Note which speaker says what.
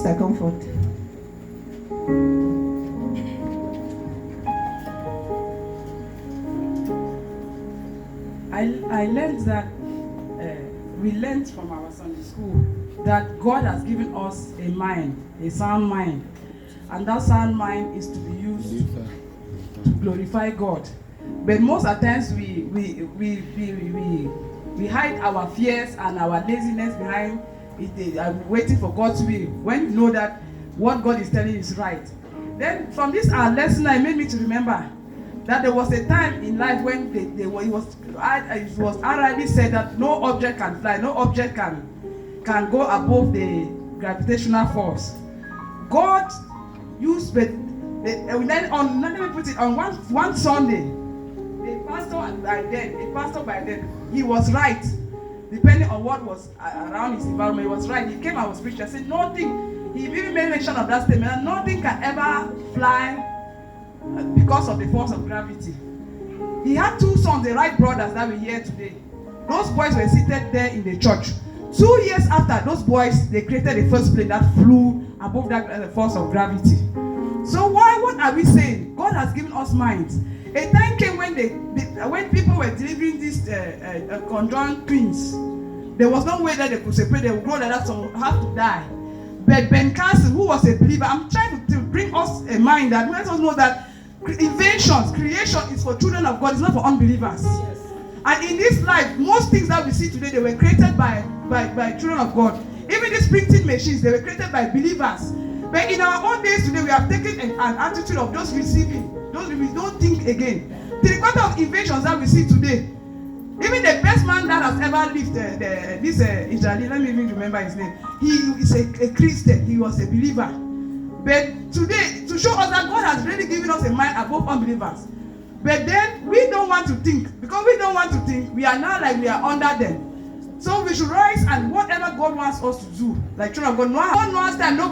Speaker 1: Sister Comfort.
Speaker 2: I learned that we learned from our Sunday school that God has given us a mind, a sound mind, and that sound mind is to be used to glorify God. But most of the times we hide our fears and our laziness behind it, waiting for God's will. When you know that what God is telling you is right, then from this our lesson, it made me to remember that there was a time in life when it was already said that no object can fly, no object can go above the gravitational force. God used, let me put it on one Sunday, a pastor by then, he was right. Depending on what was around his environment, he was right. He came and was preaching. I said nothing. He even made mention of that statement that nothing can ever fly because of the force of gravity. He had two sons, the Wright brothers that we hear today. Those boys were seated there in the church. 2 years after, those boys, they created the first plane that flew above that force of gravity. So what are we saying? God has given us minds. A time came when people were delivering these conjoined twins. There was no way that they could separate. They would grow like that, so have to die. But Ben Carson, who was a believer, I'm trying to bring us a mind that let us know that creation is for children of God, it's not for unbelievers. Yes. And in this life, most things that we see today, they were created by children of God. Even these printing machines, they were created by believers. But in our own days today, we have taken an attitude of just receiving. We don't think again. The quarter of inventions that we see today, even the best man that has ever lived, this Israeli, let me even remember his name. He is a Christian. He was a believer. But today, to show us that God has really given us a mind above unbelievers. But then we don't want to think. Because we don't want to think, we are now like we are under them. So we should rise and whatever God wants us to do, like children of God, no one wants time.